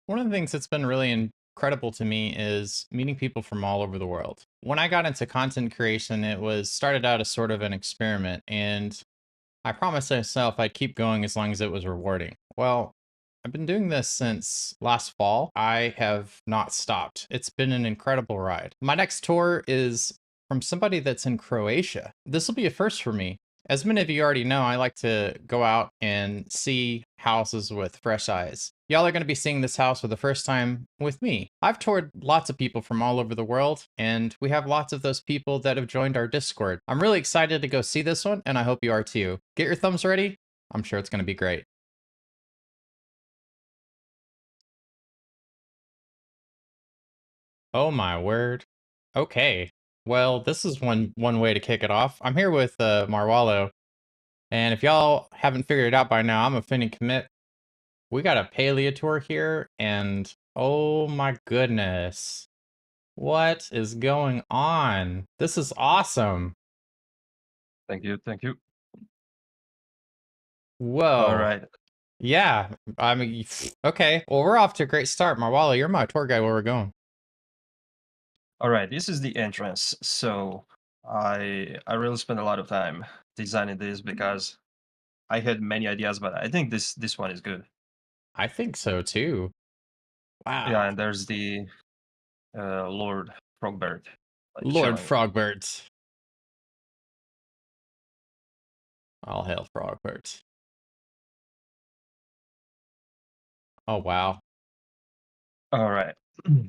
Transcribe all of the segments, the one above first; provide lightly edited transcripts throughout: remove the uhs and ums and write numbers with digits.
One of the things that's been really incredible to me is meeting people from all over the world. When I got into content creation, it was started out as sort of an experiment, and I promised myself I'd keep going as long as it was rewarding. Well, I've been doing this since last fall. I have not stopped. It's been an incredible ride. My next tour is from somebody that's in Croatia. This will be a first for me. As many of you already know, I like to go out and see houses with fresh eyes. Y'all are going to be seeing this house for the first time with me. I've toured lots of people from all over the world, and we have lots of those people that have joined our Discord. I'm really excited to go see this one, and I hope you are too. Get your thumbs ready. I'm sure it's going to be great. Oh my word. Okay. Well, this is one way to kick it off. I'm here with Marwalo, and if y'all haven't figured it out by now, I'm a finny commit. We got a Palia tour here, and oh my goodness. What is going on? This is awesome. Thank you. Thank you. All Whoa. right. Yeah. I mean, okay. Well, we're off to a great start. Marwalo, you're my tour guide where we're going. All right. This is the entrance. So I really spent a lot of time designing this because I had many ideas, but I think this one is good. I think so too. Yeah, Wow. and there's the Lord Frogbird like Lord chilling. Frogbert. All hail Frogbert. Oh, wow. All right.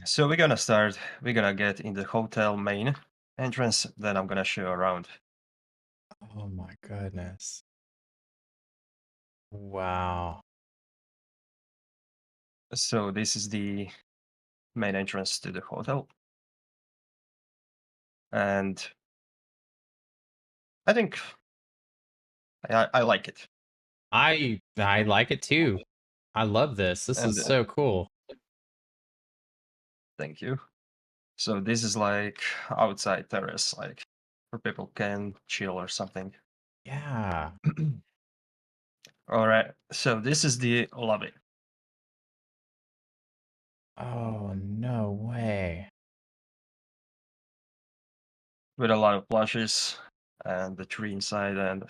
So we're gonna start. We're gonna get in the hotel main entrance. Then I'm gonna show around. Oh my goodness. Wow. So this is the main entrance to the hotel, and I think I like it. I like it too. I love this. This And is so cool. thank you. So this is like outside terrace, like where people can chill or something. Yeah. All right. So this is the lobby Oh, no way. with a lot of plushes and the tree inside. And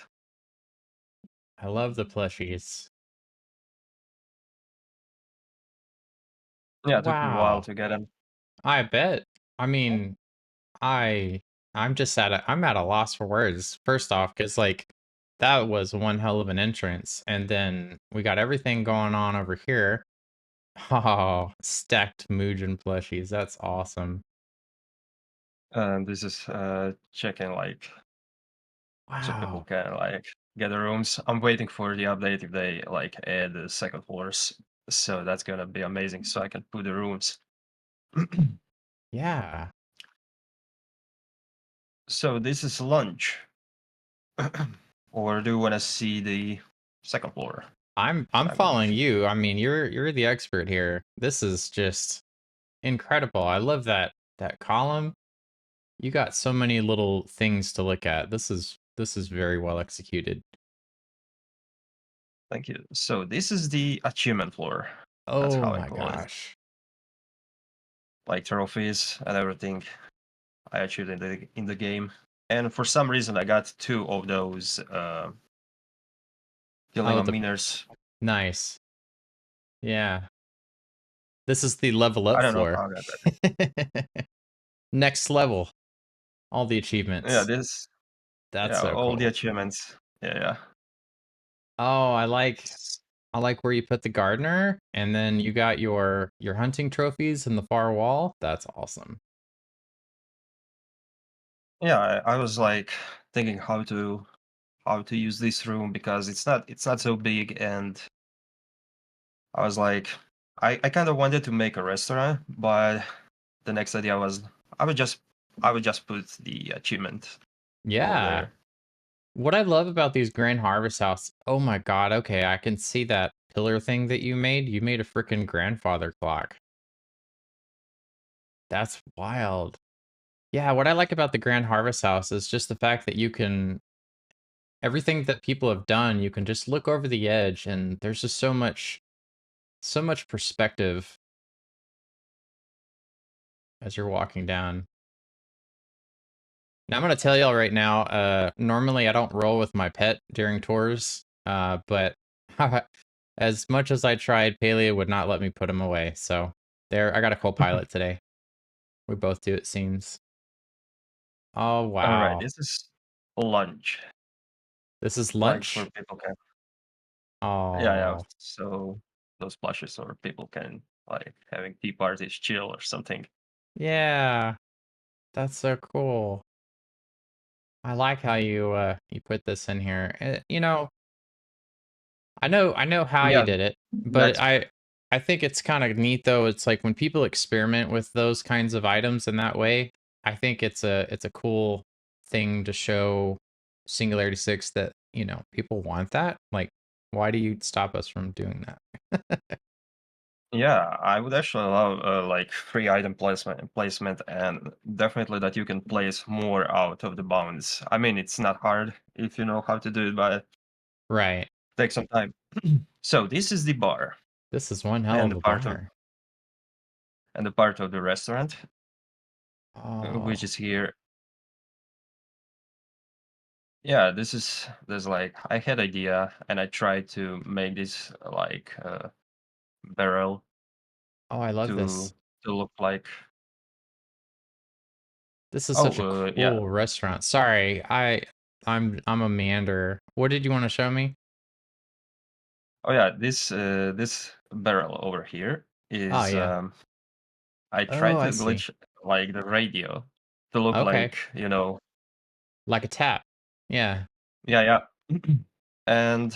I love the plushies. yeah, it took me a while Wow. to get them. I bet. I mean, I I'm at a loss for words. First off, because like that was one hell of an entrance. And then we got everything going on over here. Oh, stacked Mugen plushies. That's awesome. And this is checking like so people Wow. can like get the rooms. I'm waiting for the update if they like add the second floors. So that's gonna be amazing. So I can put the rooms. Yeah. So this is lunch. Or do you want to see the second floor? I'm So I mean, following you. I mean, you're the expert here. This is just incredible. I love that column. You got so many little things to look at. This is very well executed. thank you. So this is the achievement floor. That's Oh how I my call it. gosh. Like trophies and everything I achieved in the game. And for some reason, I got two of those killing Oh, on the miners. nice. Yeah. This is the level I up don't know floor. how I got that. Next level. All the Yeah, achievements. this. That's Yeah, so all the cool. achievements. Yeah, yeah. Oh, I like where you put the gardener and then you got your hunting trophies in the far wall. That's awesome. Yeah, I was like thinking how to use this room because it's not so big, and I was like, I kind of wanted to make a restaurant, but the next idea was I would just I would just put the achievement over Yeah. there. What I love about these Grand Harvest House, oh my god, okay, I can see that pillar thing that you made. You made a freaking grandfather clock. That's wild. Yeah, what I like about the Grand Harvest House is just the fact that you can everything that people have done, you can just look over the edge and there's just so much perspective as you're walking down. Now I'm gonna tell y'all right now, normally I don't roll with my pet during tours, but as much as I tried, Palia would not let me put him away. So there, I got a co-pilot today. We both do, it seems. Oh All right, wow. this is lunch. This is Lunch where lunch? people can, yeah, yeah. Oh, So those plushes or people can like having tea parties, chill or something. yeah. That's so cool. I like how you put this in here. I know how you Yeah, did it, but that's I think it's kind of neat though. It's like when people experiment with those kinds of items in that way, I think it's a cool thing to show Singularity 6 that, people want that. Like, why do you stop us from doing that? yeah. I would actually love like free item placement, and definitely that you can place more out of the bounds. I mean, it's not hard if you know how to do it, but Right. take some time. So this is the bar This is one hell and of the a part of bar. the restaurant, which Oh, is here. Yeah, there's like I had idea and I tried to make this like barrel oh, I love to this. look like, This is such a oh yeah, cool restaurant. Sorry, I'm a meander. What did you want to show me? oh yeah, this barrel over here Oh is yeah. I Oh, tried I to see. glitch like the radio to look Okay. like, you know, Like a tap. Yeah. yeah, yeah. And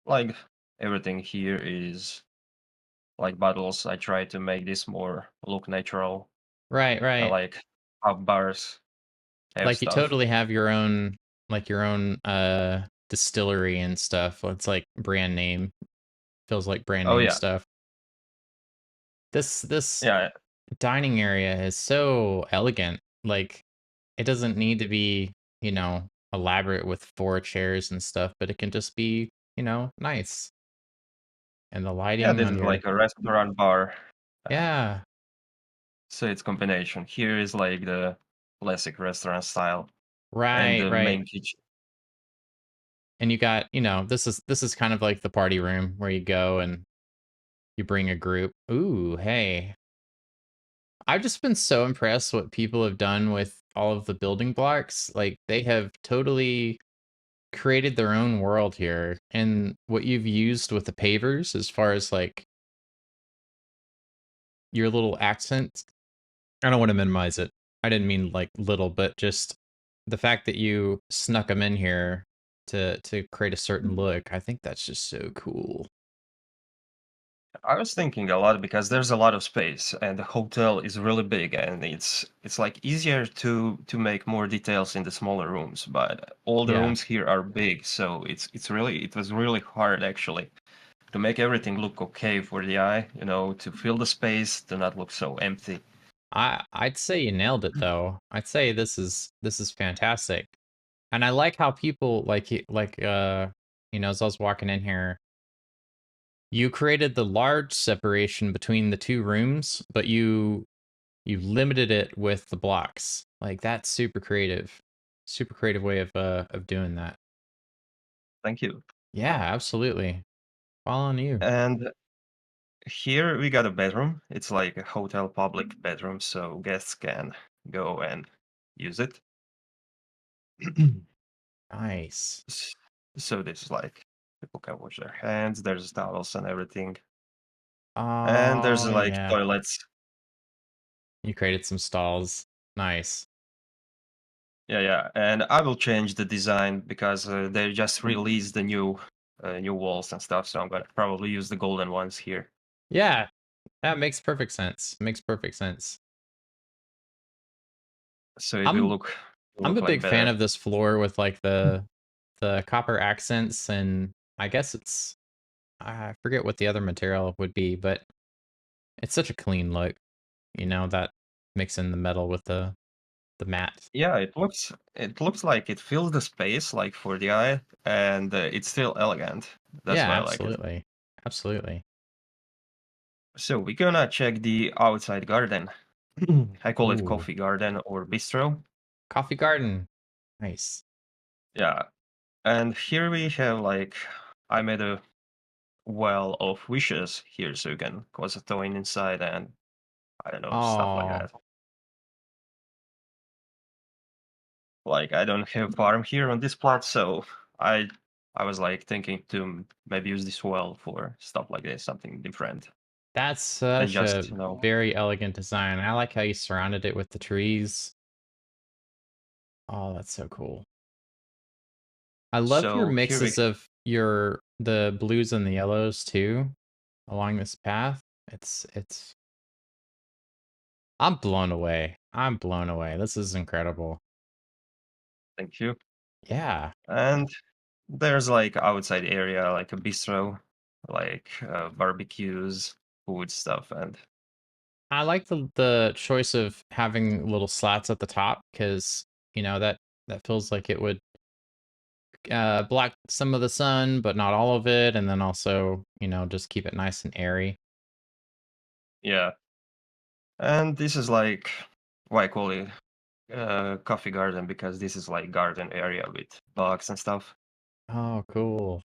like everything here is like bottles. I try to make this more look natural, Right, and right. like how bars have Like you stuff. totally have your own distillery and stuff. It's like brand name. Feels like brand Oh name yeah, stuff. This yeah, dining area is so elegant. Like it doesn't need to be, elaborate with four chairs and stuff, but it can just be, nice. And the yeah. lighting This on is your like a restaurant bar, uh, yeah, so it's combination. Here is like the classic restaurant style, and right, the right. main kitchen. And you got, this is kind of like the party room where you go and you bring a group. Ooh, hey. I've just been so impressed what people have done with all of the building blocks. Like they have totally created their own world here. And what you've used with the pavers as far as like your little accents, I don't want to minimize it. I didn't mean like little, but just the fact that you snuck them in here to create a certain look. I think that's just so cool. I was thinking a lot because there's a lot of space, and the hotel is really big, and it's like easier to make more details in the smaller rooms. But all the Yeah. rooms here are big, so it was really hard actually to make everything look okay for the eye. You know, to fill the space, to not look so empty. I'd say you nailed it though. I'd say this is fantastic. And I like how people as I was walking in here, you created the large separation between the two rooms, but you limited it with the blocks. Like that's super creative. Super creative way of doing that. Thank you. Yeah, absolutely. Following you. And here we got a bedroom. It's like a hotel public bedroom, so guests can go and use it. Nice. S- So this is like people can wash their hands. There's towels and everything, and there's Oh like yeah. toilets. You created some stalls. Nice. Yeah, yeah. And I will change the design because they just released the new walls and stuff. So I'm gonna probably use the golden ones here. Yeah, that makes perfect sense. Makes perfect sense. So it will I'm I'm look a like big fan better. of this floor with like the copper accents, and I guess I forget what the other material would be, but it's such a clean look, that mixing the metal with the matte. Yeah, it looks like it fills the space like for the eye, and it's still elegant. That's Yeah, why I like it. absolutely. Absolutely. So we're gonna check the outside garden. I call it Ooh, coffee garden or bistro. coffee garden. Nice. Yeah. And here we have like I made a well of wishes here so you can cause a throwing inside and I don't know, stuff like Oh, that. Like I don't have farm here on this plot, so I I was like thinking to maybe use this well for stuff like this, something different. that's Than such just, a you know. very elegant design. I like how you surrounded it with the trees. Oh, that's so cool. I love your So here we mixes of the blues and the yellows too along this path. It's I'm blown away. I'm blown away. This is incredible. thank you. Yeah. And there's like outside area like a bistro, like barbecues, food stuff, and I like the choice of having little slats at the top because that feels like it would block some of the sun, but not all of it, and then also just keep it nice and airy. yeah. And this is like why I call it coffee garden because this is like garden area with bugs and stuff. Oh, cool.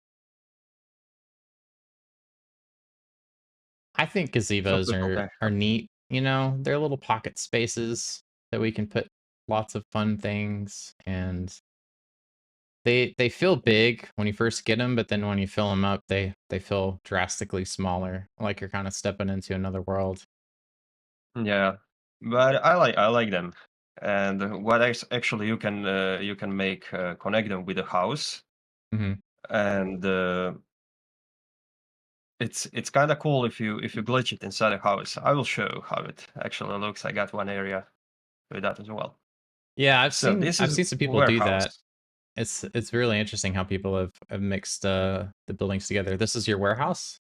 I think So gazebos people are can are neat. They're little pocket spaces that we can put lots of fun things, and they feel big when you first get them, but then when you fill them up, they feel drastically smaller, like you're kind of stepping into another world. yeah, but I like them. And what actually you can make connect them with the house, Mhm. and it's kind of cool if you glitch it inside a house. I will show how it actually looks. I got one area with that as well. Yeah, I've So seen this I've is seen some people do that. warehouse. It's really interesting how people have mixed the buildings together. This is your warehouse?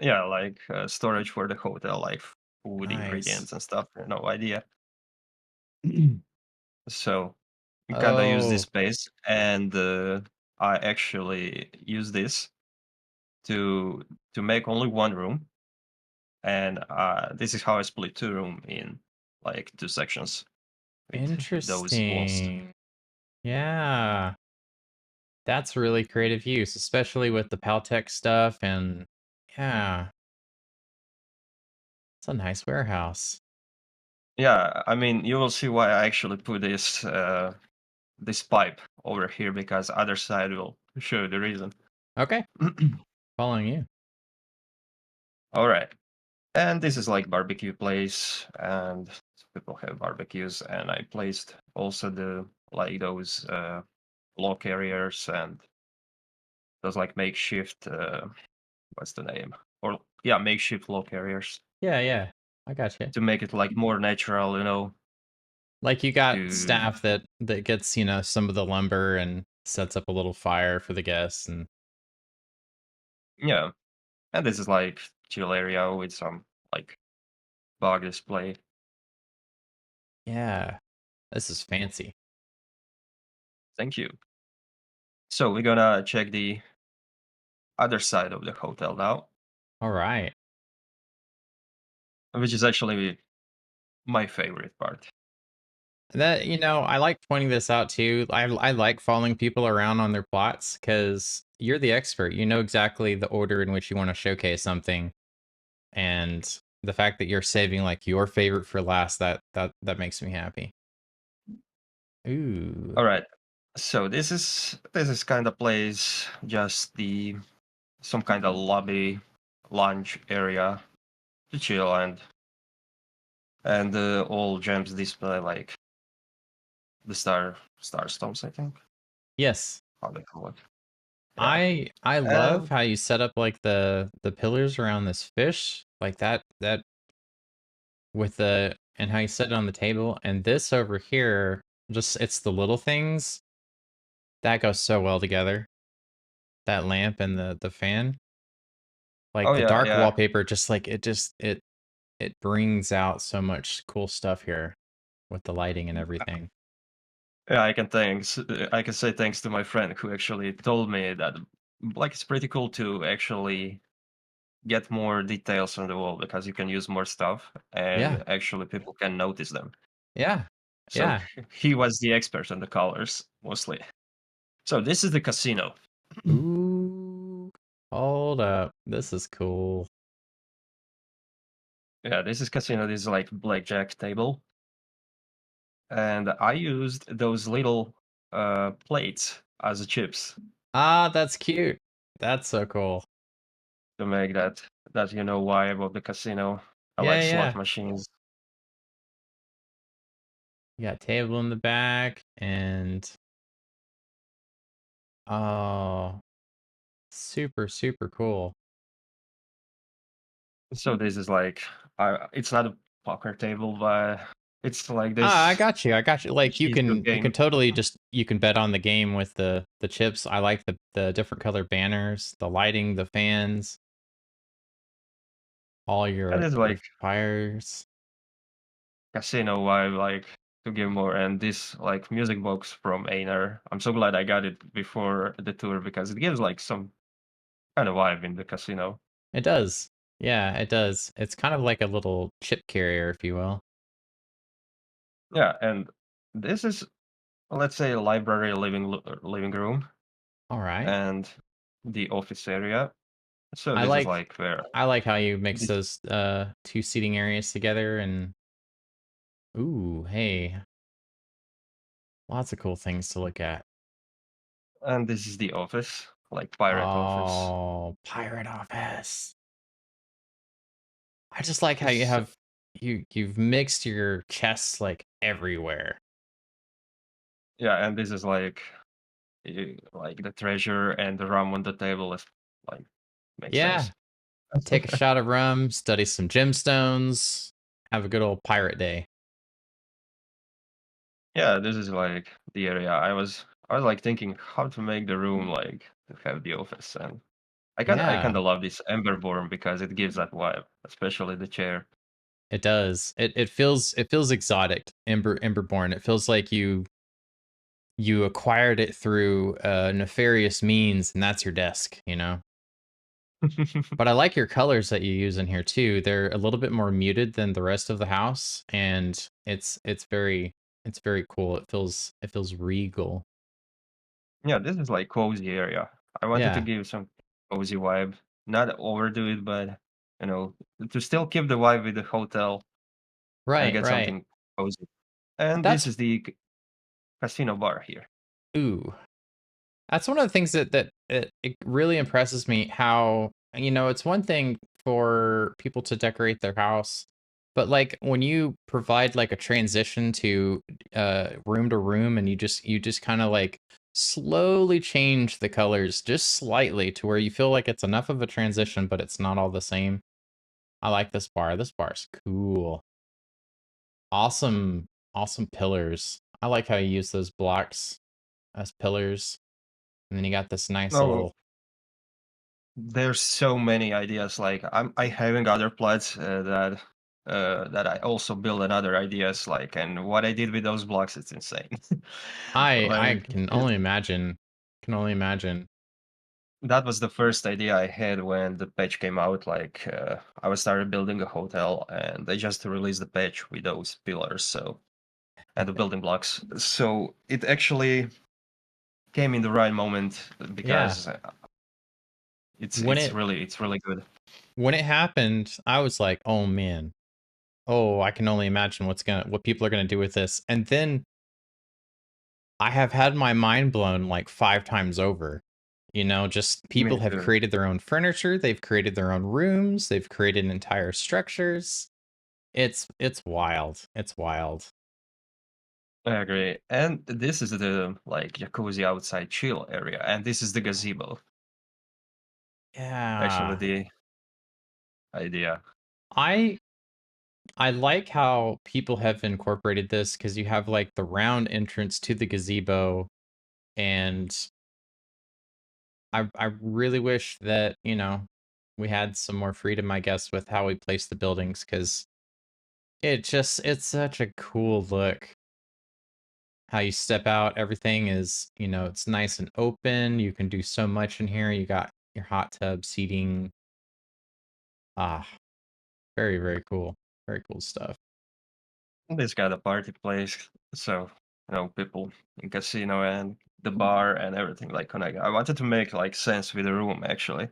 Yeah, like storage for the hotel, like food Nice. ingredients and stuff. No idea. So we kind of use this Oh, space, and I actually use this to to make only one room, and this is how I split two room in like two sections with those walls. interesting. Yeah. That's really creative use, especially with the Paltech stuff and yeah, it's a nice warehouse. Yeah, I mean you will see why I actually put this pipe over here because other side will show the reason. Okay, following you. All right. And this is like barbecue place, and people have barbecues. And I placed also the like those law carriers and those like makeshift what's the name? Or yeah, makeshift law carriers Yeah, yeah. I got you. to make it like more natural, you know. Like you got To staff that gets, some of the lumber and sets up a little fire for the guests and yeah, and this is like chill area with some like bar display. yeah, this is fancy. Thank you. So we're gonna check the other side of the hotel now, All right. which is actually my favorite part. I like pointing this out too. I like following people around on their plots because you're the expert. You know exactly the order in which you want to showcase something, and the fact that you're saving like your favorite for last that makes me happy. Ooh, All right. So this is kind of place just the some kind of lobby lounge area to chill and all gems display like the star stones I think yes. how they call it. Yeah. I love And how you set up like the pillars around this fish like that with the and how you set it on the table and this over here just it's the little things that go so well together. That lamp and the fan, like oh the yeah, dark yeah. wallpaper, just like it brings out so much cool stuff here with the lighting and everything. Yeah, I can say thanks to my friend who actually told me that like it's pretty cool to actually get more details on the wall because you can use more stuff, Yeah. and actually people can notice them. Yeah. So Yeah. he was the expert on the colors mostly. So this is the casino. Ooh. Hold up. This is cool. Yeah, this is casino. This is like blackjack table, and I used those little plates as chips Ah, that's cute. That's so cool. to make that vibe of the casino. I like Yeah, slot yeah. machines. You got table in the back and oh, super, super cool. So this is like, it's not a poker table, but it's like Ah, I this got you. I got you. Like easy you can game. totally just you can bet on the game with the chips. I like the different color banners, the lighting, the fans, all That is your like fires. casino vibe, like to give more. And this like music box from Einar. I'm so glad I got it before the tour because it gives like some kind of vibe in the casino. It does. Yeah, it does. It's kind of like a little chip carrier, if you will. Yeah, and this is, let's say, a library living room All right. and the office area. So I this is like like where I like how you mix this, those two seating areas together and ooh, hey, lots of cool things to look at. and this is the office, like pirate office. Oh, pirate office. I just like how you So, have you've mixed your chests like everywhere. yeah, and this is like like the treasure and the rum on the table is like makes Yeah, sense. take a shot of rum, study some gemstones, have a good old pirate day. Yeah, this is like the area. I was like thinking how to make the room like to have the office, and I kind Yeah, of love this Emberborn because it gives that vibe, especially the chair. it does. It feels exotic. Emberborn. It feels like you acquired it through nefarious means, and that's your desk. You know. But I like your colors that you use in here too. They're a little bit more muted than the rest of the house, and it's very cool. It feels regal. Yeah, this is like cozy area. I wanted to Yeah. give some cozy vibe, not overdo it, but you know, to still keep the vibe with the hotel and Right, get right. something cozy. And this That's is the casino bar here. ooh. That's one of the things that it really impresses me how, you know, it's one thing for people to decorate their house, but like when you provide like a transition to room to room and you just kind of like slowly change the colors just slightly to where you feel like it's enough of a transition but it's not all the same. I like this bar. This bar's cool. Awesome, awesome pillars. I like how you use those blocks as pillars. And then you got this nice No, little there's so many ideas. Like I having other plots that I also build on other ideas. Like, and what I did with those blocks, it's insane. I Like can it, only imagine. Can only imagine. that was the first idea I had when the patch came out. Like I was started building a hotel, and they just released the patch with those pillars. So and the building blocks. So it actually came in the right moment Yeah. because it's When it's it really it's really good. when it happened, I was like, "Oh man. Oh, I can only imagine what people are gonna do with this." And then I have had my mind blown like 5 times over. You know, just Me people have too. created their own furniture, they've created their own rooms, they've created entire structures. It's wild. It's wild. I agree. And this is the like jacuzzi outside chill area, and this is the gazebo. Actually, Yeah. the idea. I I like how people have incorporated this because you have like the round entrance to the gazebo, and I really wish that, you know, we had some more freedom, I guess, with how we place the buildings because it's such a cool look. How you step out, everything is, you know, it's nice and open. You can do so much in here. You got your hot tub seating. Ah, very, very cool. Very cool stuff. This got a party place, so people in casino and the bar and everything like connect. I wanted to make like sense with the room actually.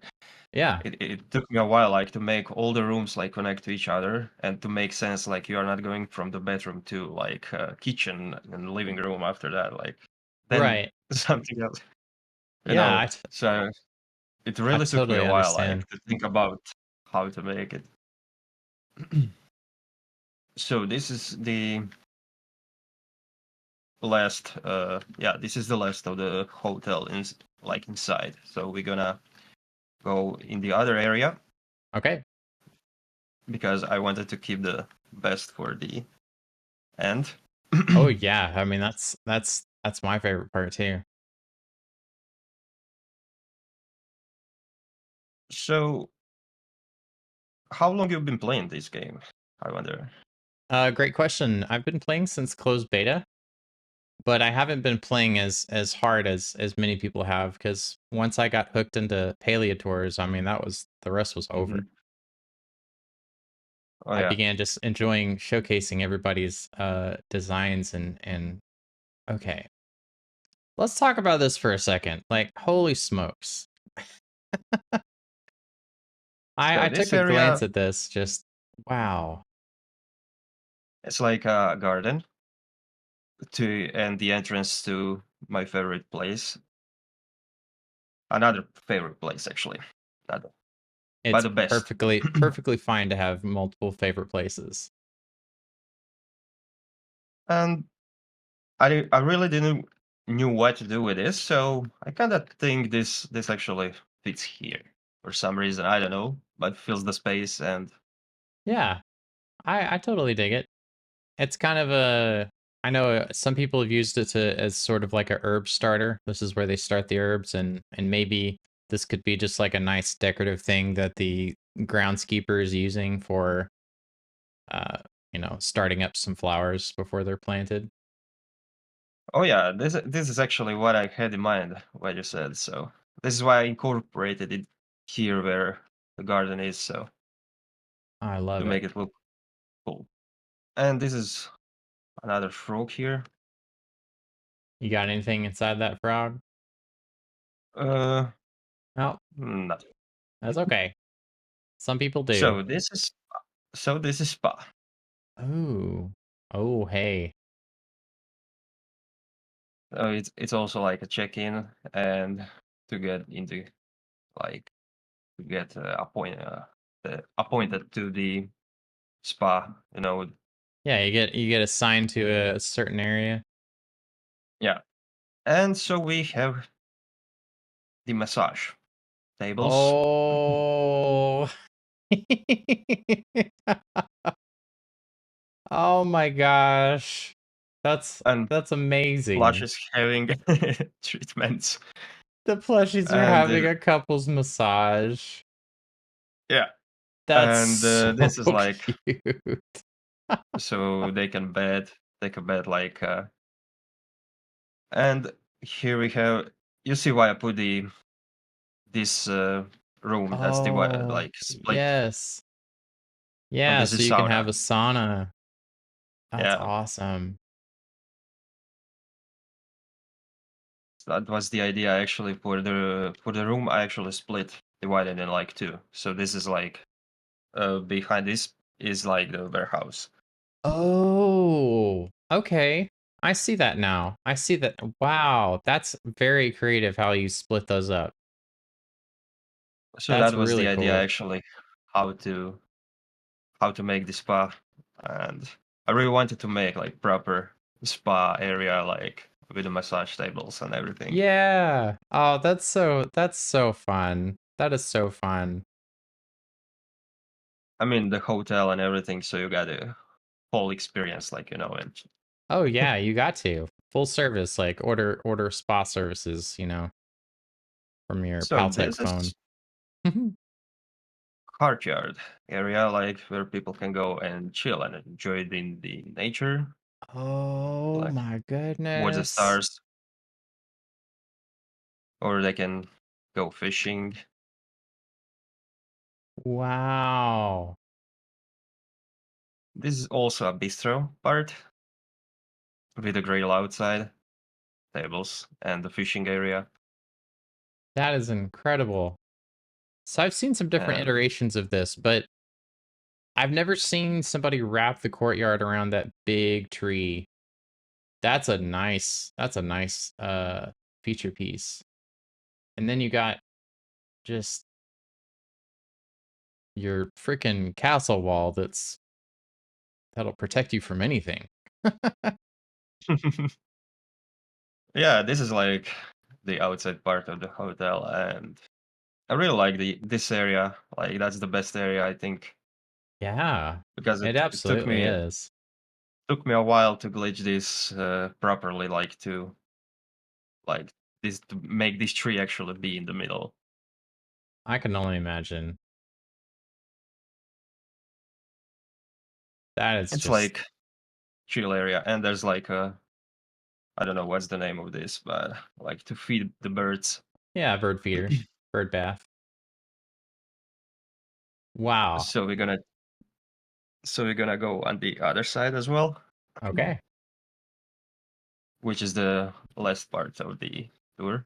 Yeah. It took me a while like to make all the rooms like connect to each other and to make sense like you are not going from the bedroom to like kitchen and living room after that like then Right. something else, you Yeah, know. So it I really took me totally a while like understand. to think about how to make it. So this is the last this is the last of the hotel like inside, so we're gonna go in the other area Okay. because I wanted to keep the best for the end. Oh yeah. I mean, that's my favorite part too. So how long you've been playing this game, I wonder? Great question. I've been playing since closed beta, but I haven't been playing as hard as many people have because once I got hooked into Palia tours, I mean that was the rest was over. Hmm. Oh I yeah. began just enjoying showcasing everybody's designs and okay. Let's talk about this for a second. Like, holy smokes. So I took this a area, glance at this, just wow. it's like a garden to and the entrance to my favorite place, another favorite place actually, not but It's the best. perfectly fine to have multiple favorite places. And I really didn't knew what to do with this, so I kind of think this actually fits here for some reason. I don't know, but fills the space and Yeah, I totally dig it. It's kind of a I know some people have used it to as sort of like a herb starter. This is where they start the herbs and maybe this could be just like a nice decorative thing that the groundskeeper is using for uh starting up some flowers before they're planted. oh yeah, this is actually what I had in mind what you said. So this is why I incorporated it here where the garden is, so I to love it. make it look cool. And this is another frog here. You got anything inside that frog? Uh, No, no. that's okay. Some people do. So this is spa. Oh. Oh, hey. It's also like a check-in and to get into like to get appointed to the spa. Yeah, you get assigned to a certain area. Yeah. And so we have the massage tables Oh. Oh my gosh. That's and that's amazing. plushes having treatments. The plushies are And having a couple's massage. yeah, That's and so this is like cute. so they can bed like and here we have you see why I put the this room that's divided Oh, like split, yes. and Yeah, this so is you can have sauna. a sauna. That's Yeah, awesome. that was the idea actually for the room. I actually split divided in like two. So this is like behind this is like the warehouse. Oh, okay. I see that now. I see that. Wow, that's very creative how you split those up. So That's that was the really idea cool. actually, how to make the spa, and I really wanted to make like proper spa area like with the massage tables and everything. Yeah. Oh, that's so fun. That is so fun. I mean the hotel and everything, so you got a whole experience, and Oh yeah, you got to. Full service, like order spa services, from your so Paltech this phone. is courtyard area like where people can go and chill and enjoy the nature, Oh like my watch the goodness. stars, or they can go fishing. Wow. This is also a bistro part with a grill outside, tables, and the fishing area. That is incredible. So I've seen some different And iterations of this, but I've never seen somebody wrap the courtyard around that big tree. That's a nice feature piece. And then you got just your freaking castle wall that'll protect you from anything. yeah, this is like the outside part of the hotel, and I really like the this area. Like that's the best area I think Yeah, because it it took absolutely me is. a while to glitch this properly, like to make this tree actually be in the middle. I can only imagine. That is It's just like chill area, and there's like a I don't know what's the name of this, but like to feed the birds. yeah, bird feeder, bird bath. Wow. So we're gonna go on the other side as well, Okay. which is the last part of the tour.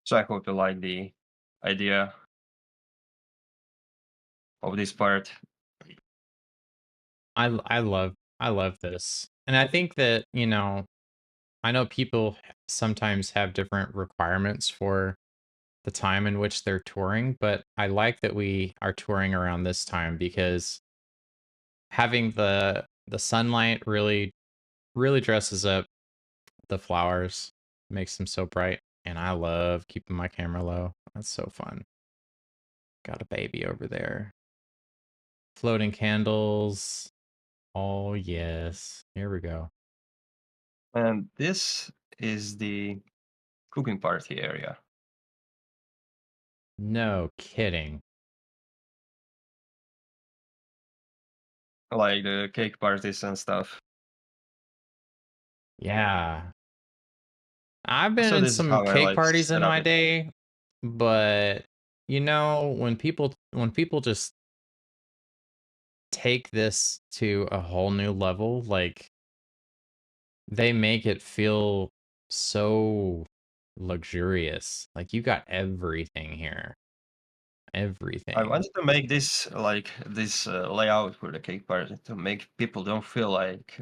So I hope you like the idea of this part. I love this. And I think that, I know people sometimes have different requirements for the time in which they're touring, but I like that we are touring around this time because having the sunlight really dresses up the flowers, makes them so bright, and I love keeping my camera low. That's so fun. Got a baby over there. Floating candles. Oh, yes. Here we go. And this is the cooking party area, No kidding. like the cake parties and stuff. Yeah. I've been So in this is some how I cake like parties set in up my it. day, but when people just take this to a whole new level, like they make it feel so luxurious. Like you got everything here. I Everything. wanted to make this like this layout for the cake party to make people don't feel like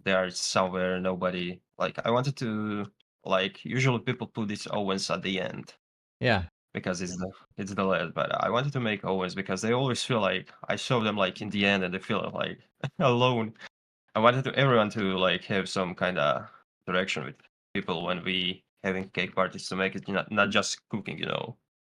they are somewhere nobody. Like I wanted to like usually people put these ovens at the end Yeah. because it's the last, but I wanted to make ovens because they always feel like I show them like in the end and they feel like alone. I wanted everyone to like have some kind of interaction with people when we having cake parties to make it not just cooking.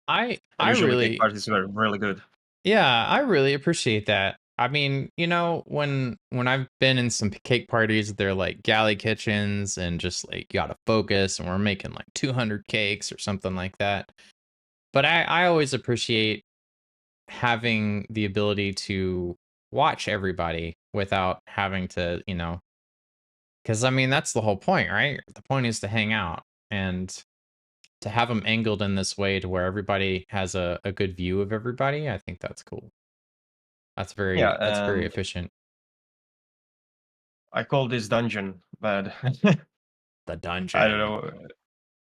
I And I usually cake really parties were really good. Yeah, I really appreciate that. I mean, when I've been in some cake parties, they're like galley kitchens and just like you gotta focus and we're making like 200 cakes or something like that. But I always appreciate having the ability to watch everybody without having to, because I mean, that's the whole point, right? The point is to hang out and to have them angled in this way to where everybody has a good view of everybody. I think that's cool. Yeah, That's very and efficient. I call this dungeon, but The I don't dungeon. know.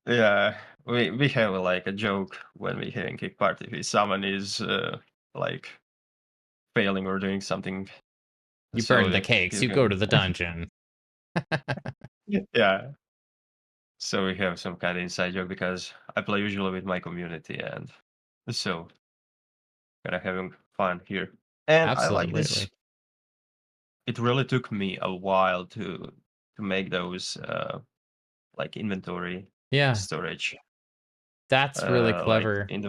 Yeah, we have like a joke when we having cake party. If someone is like failing or doing something, You so burn the that cakes, he's you go gonna to the dungeon. yeah. So we have some kind of inside joke because I play usually with my community, and so kind of having fun here. And I like this. Absolutely. It really took me a while to make those like inventory Yeah, storage that's really like clever. in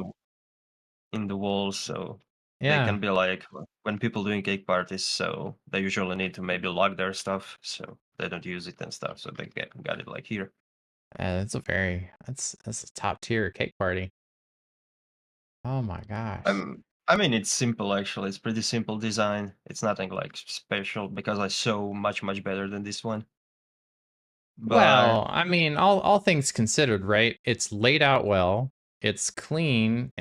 the walls, so they Yeah, can be like when people doing cake parties, so they usually need to maybe lock their stuff so they don't use it and stuff, so they got it like here. that's a top tier cake party. Oh my gosh. I mean, it's simple actually. It's pretty simple design. It's nothing like special because I saw much better than this one. But Well, I mean, all things considered, right? It's laid out well. It's clean.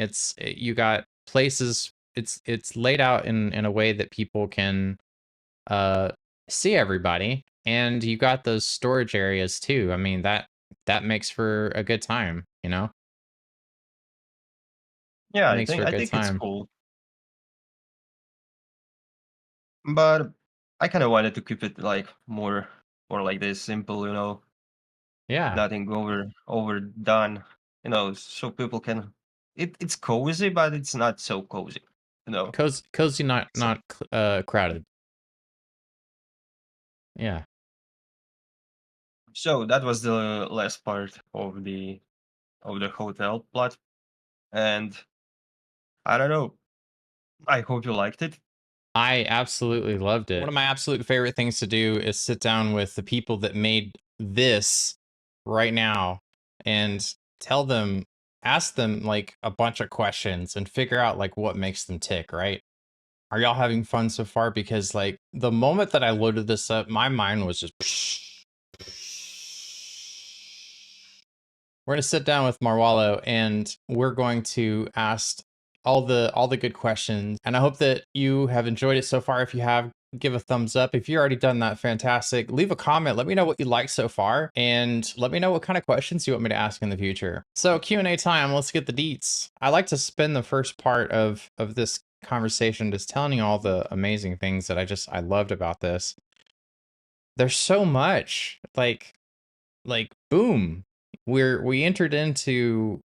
You got places. It's laid out in a way that people can uh see everybody, and you got those storage areas too. I mean, that makes for a good time, you know? yeah, It makes for a I good think it's time. cool. But I kind of wanted to keep it like more like this simple, Yeah. nothing overdone, so people can. It's cozy, but it's not so cozy, you know. Cozy, not So, crowded. Yeah. so that was the last part of the hotel plot, and I don't know. I hope you liked it. I absolutely loved it. One of my absolute favorite things to do is sit down with the people that made this right now and tell them, ask them like a bunch of questions and figure out like what makes them tick, right? Are y'all having fun so far? Because like the moment that I loaded this up, my mind was just we're going to sit down with Marwalo and we're going to ask all the good questions. And I hope that you have enjoyed it so far. If you have, give a thumbs up. If you've already done that, fantastic. Leave a comment. Let me know what you like so far, and let me know what kind of questions you want me to ask in the future. So Q&A time. Let's get the deets. I like to spend the first part of this conversation just telling you all the amazing things that I loved about this. There's so much like boom, we entered into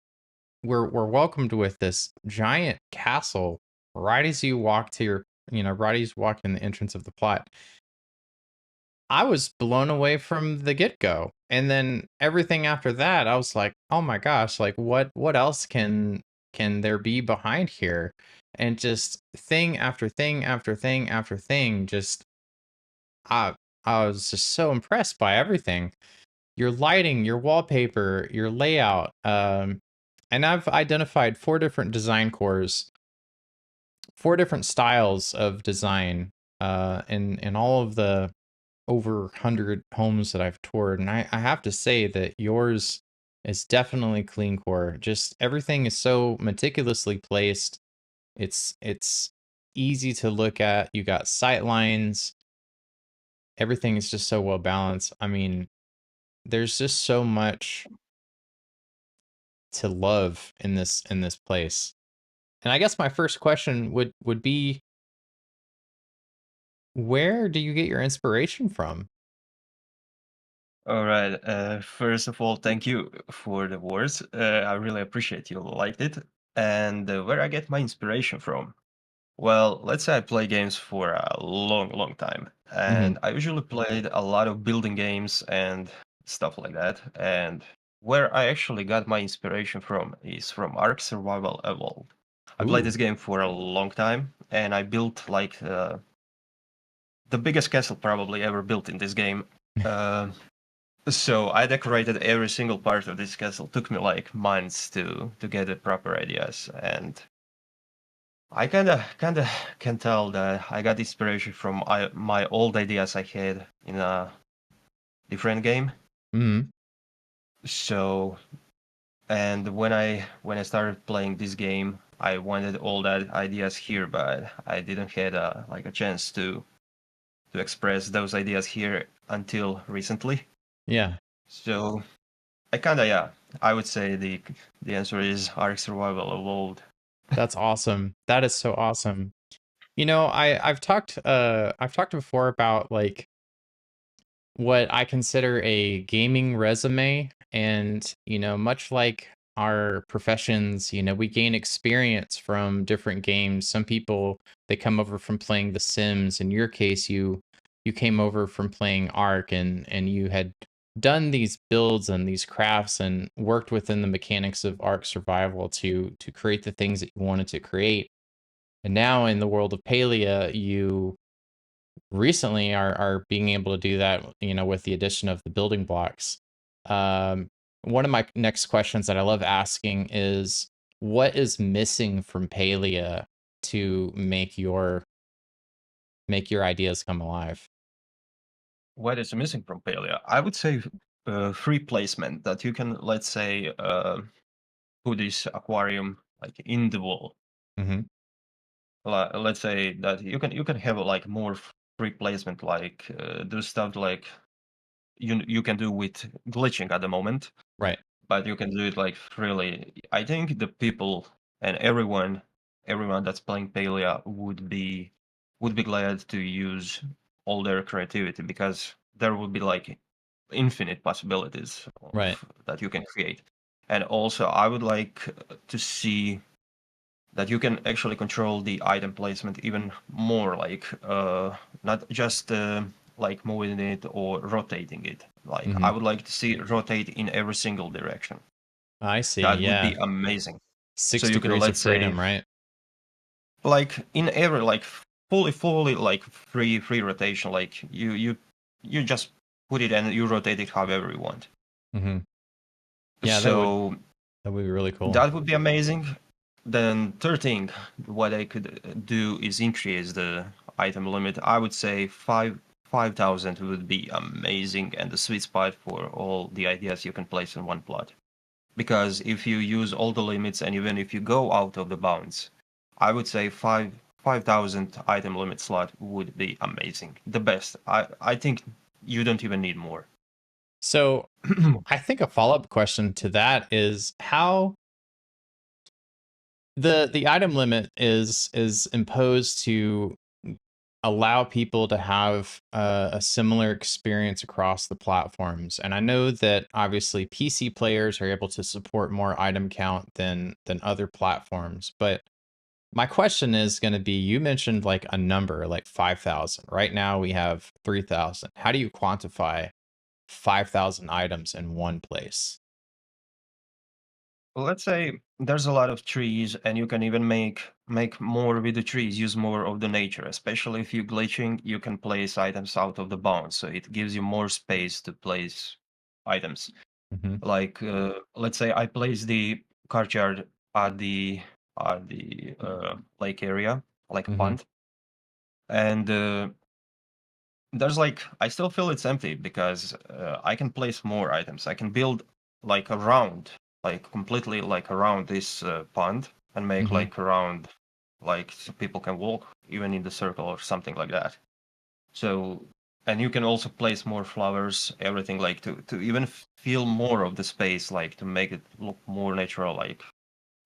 we're welcomed with this giant castle right as you walk to your right as you walk in the entrance of the plot. I was blown away from the get-go, and then everything after that I was like, oh my gosh, like what else can there be behind here? And just thing after thing after thing after thing, just i I was just so impressed by everything, your lighting, your wallpaper, your layout. And I've identified four different design cores, four different styles of design, in all of the over 100 homes that I've toured. And I have to say that yours is definitely clean core. Just everything is so meticulously placed. It's easy to look at. You got sight lines. Everything is just so well balanced. I mean, there's just so much to love in this place. And I guess my first question would be, where do you get your inspiration from? All right. First of all, thank you for the words. I really appreciate you liked it. And where I get my inspiration from? Well, let's say I play games for a long time, Mhm. and I usually played a lot of building games and stuff like that. And where I actually got my inspiration from is from Ark Survival Evolved. I played Ooh. this game for a long time, and I built like the biggest castle probably ever built in this game. Uh, so I decorated every single part of this castle. Took me like months to get the proper ideas, and I kinda can tell that I got inspiration from my old ideas I had in a different game. Mhm. So, and when I started playing this game, I wanted all that ideas here, but I didn't had a chance to express those ideas here until recently. Yeah, So I kinda, yeah, I would say the answer is Ark Survival Evolved. that's awesome. That is so awesome. I've talked before about like what I consider a gaming resume. And, much like our professions, we gain experience from different games. Some people, they come over from playing The Sims. In your case, you came over from playing Ark, and you had done these builds and these crafts and worked within the mechanics of Ark survival to create the things that you wanted to create. And now in the world of Palia, you recently are being able to do that, with the addition of the building blocks. Um, One of my next questions that I love asking is, what is missing from Palia to make your ideas come alive? What is missing from Palia? I would say free placement that you can, let's say, put this aquarium like in the wall. Hmm. Let's say that you can have like more free placement, like do stuff like you can do with glitching at the moment, Right. but you can do it like freely. I think the people and everyone that's playing Palia would be glad to use all their creativity because there would be like infinite possibilities Right. that you can create. And also, I would like to see that you can actually control the item placement even more, like not just like moving it or rotating it. Like I Hmm. would like to see it rotate in every single direction. I see. That would be Yeah. amazing. So Six you can, degrees of let's say, freedom, right? like in every like fully like free rotation, like you just put it and you rotate it however you want. Hmm. Yeah, So that would be really cool. that would be amazing. Then third thing, what I could do is increase the item limit. I would say 5,000 would be amazing and the sweet spot for all the ideas you can place in one plot. Because if you use all the limits and even if you go out of the bounds, I would say 5,000 item limit slot would be amazing. The best. I think you don't even need more. So I think a follow-up question to that is how the item limit is imposed to allow people to have a similar experience across the platforms. And I know that obviously PC players are able to support more item count than other platforms. But my question is going to be, you mentioned like a number like 5,000. Right now we have 3,000. How do you quantify 5,000 items in one place? Well, let's say there's a lot of trees, and you can even make more with the trees, use more of the nature. Especially if you're glitching, you can place items out of the bounds, so it gives you more space to place items. Hmm. Like let's say I place the courtyard at the lake area, like a Hmm. pond, and there's like I still feel it's empty because I can place more items. I can build like around, like completely like around this pond and make Hmm. like around, like so people can walk even in the circle or something like that. So and you can also place more flowers, everything like to even feel more of the space, like to make it look more natural.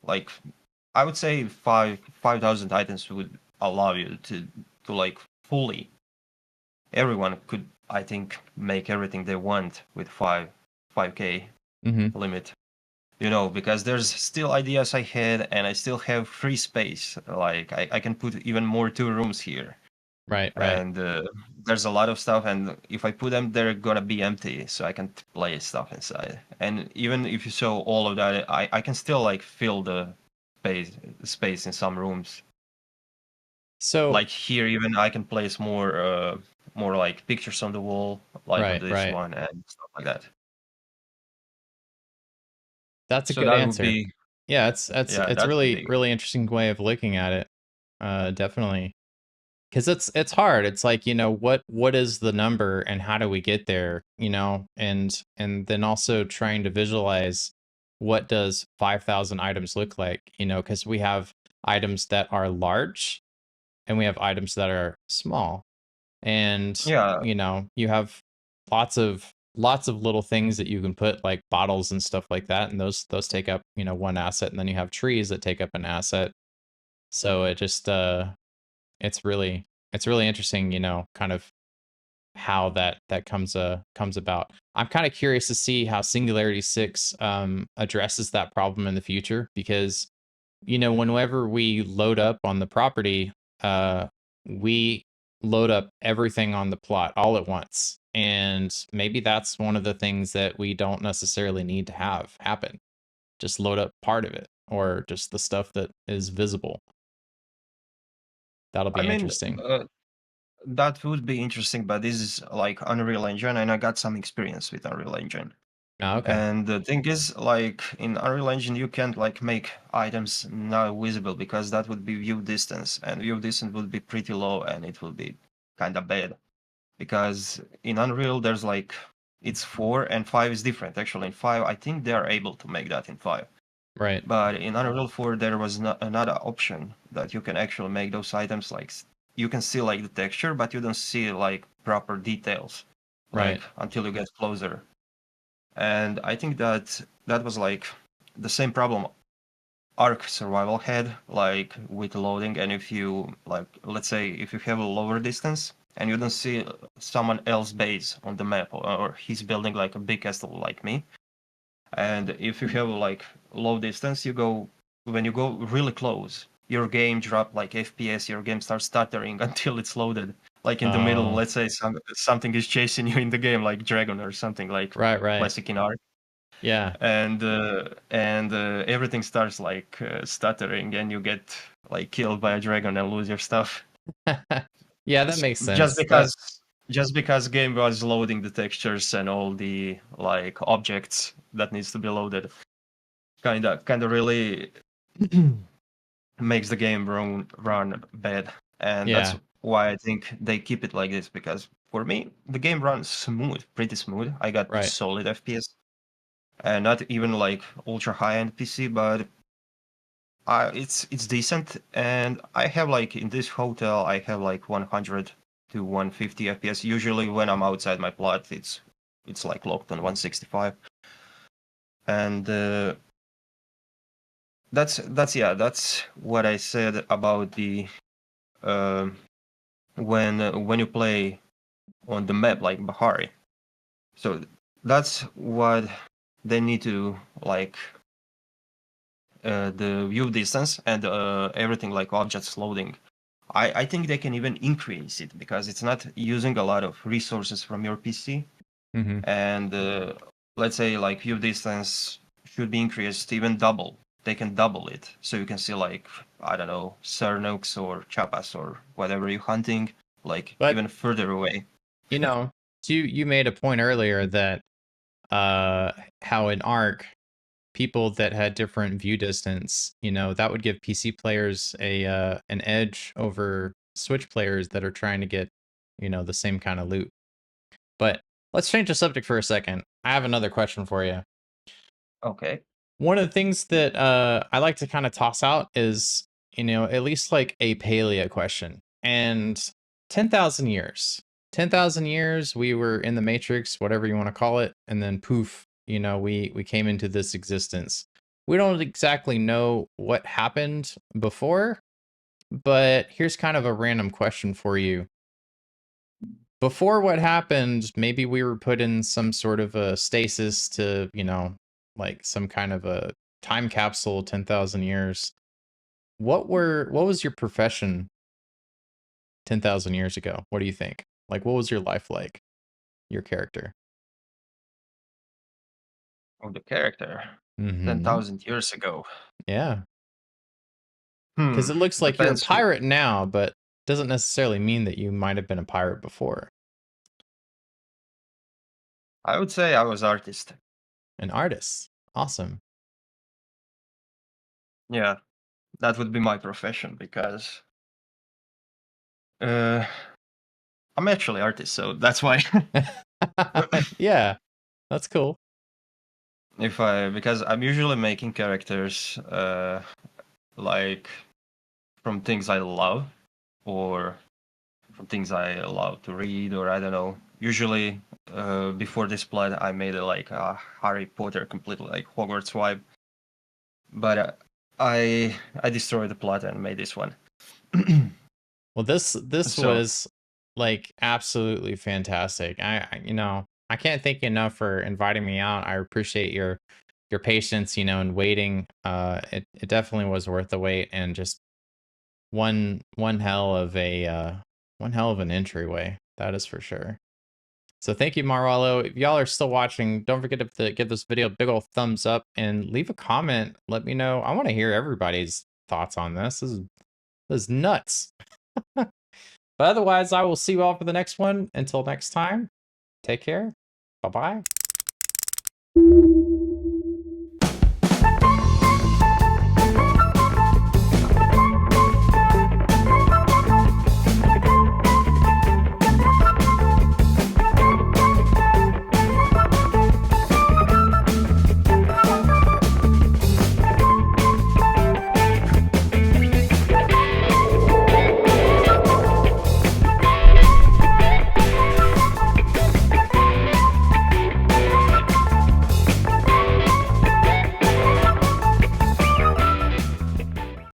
Like I would say 5,000 items would allow you to like fully everyone could, I think, make everything they want with 5k Hmm. limit. Because there's still ideas I had, and I still have free space. Like I can put even more two rooms here, Right, right. and there's a lot of stuff. And if I put them, they're gonna be empty, so I can play stuff inside. And even if you show all of that, I can still like fill the space in some rooms. So, Like here, even I can place more like pictures on the wall, like on right, this right. one and stuff like that. That's a So good that would answer. be, Yeah, it's that would really be. really interesting way of looking at it. Definitely. Because it's hard. It's like, what is the number and how do we get there, and then also trying to visualize what does 5,000 items look like, because we have items that are large and we have items that are small. And Yeah, you have lots of little things that you can put like bottles and stuff like that, and those take up, one asset, and then you have trees that take up an asset. So it's really interesting, kind of how that comes about. I'm kind of curious to see how Singularity 6 addresses that problem in the future, because whenever we load up on the property, we load up everything on the plot all at once. And maybe that's one of the things that we don't necessarily need to have happen. Just load up part of it or just the stuff that is visible. That'll I be mean, interesting. that would be interesting, but this is like Unreal Engine, and I got some experience with Unreal Engine. Oh, okay. And the thing is, like in Unreal Engine, you can't like make items not visible because that would be view distance, and view distance would be pretty low, and it will be kind of bad. Because in Unreal, there's like it's 4 and 5 is different. Actually, in 5, I think they are able to make that in 5. Right. But in Unreal 4, there was another option that you can actually make those items like you can see like the texture, but you don't see like proper details, like Right. until you get closer. And I think that that was like the same problem Ark Survival had, like with loading. And if you like, let's say if you have a lower distance and you don't see someone else base on the map, or he's building like a big castle like me, and if you have like low distance, you go when you go really close, your game drop like FPS, your game starts stuttering until it's loaded. Like in the middle, Oh, let's say something is chasing you in the game, like dragon or something, like right, right. classic in Ark, Yeah. and everything starts like stuttering, and you get like killed by a dragon and lose your stuff. Yeah, that makes Just sense. That because just because game was loading the textures and all the like objects that needs to be loaded, kind of really makes the game run bad. And that's yeah, why I think they keep it like this, because for me the game runs smooth, pretty smooth. I got right. solid FPS, and not even like ultra high end PC, but it's decent. And I have like in this hotel, I have like 100 to 150 FPS. Usually when I'm outside my plot, it's like locked on 165. And that's what I said about the um when you play on the map like Bahari. So that's what they need to like the view distance and everything like objects loading. I think they can even increase it because it's not using a lot of resources from your PC. Hmm. And let's say like view distance should be increased even double. They can double it, so you can see like I don't know Cernux or Chapas or whatever you're hunting, like But even further away. you know, you made a point earlier that uh how in Arc people that had different view distance, that would give PC players a an edge over Switch players that are trying to get, the same kind of loot. But let's change the subject for a second. I have another question for you. Okay. One of the things that I like to kind of toss out is, at least like a Palia question. And 10,000 years. 10,000 years, we were in the Matrix, whatever you want to call it, and then poof, we came into this existence. We don't exactly know what happened before, but here's kind of a random question for you. Before what happened, maybe we were put in some sort of a stasis to, like some kind of a time capsule, 10,000 years. What was your profession 10,000 years ago? What do you think? Like, what was your life like? Your character? Of the character Mm-hmm. 10,000 years ago. Yeah. Hmm. Because it looks like you're a Depends. pirate now, but doesn't necessarily mean that you might have been a pirate before. I would say I was artist. An artist. Awesome. Yeah, that would be my profession because uh, I'm actually artist, so that's why. Yeah, that's cool. If I because I'm usually making characters like from things I love, or from things I love to read, or I don't know. Usually, before this plot, I made it like a Harry Potter, completely like Hogwarts vibe. But I destroyed the plot and made this one. Well, this So was like absolutely fantastic. I can't thank you enough for inviting me out. I appreciate your patience, and waiting. It definitely was worth the wait, and just one hell of a one hell of an entryway. That is for sure. So thank you, Marwalo. If y'all are still watching, don't forget to give this video a big old thumbs up and leave a comment. Let me know. I want to hear everybody's thoughts on this. This is nuts. But otherwise, I will see you all for the next one. Until next time, take care. Bye bye.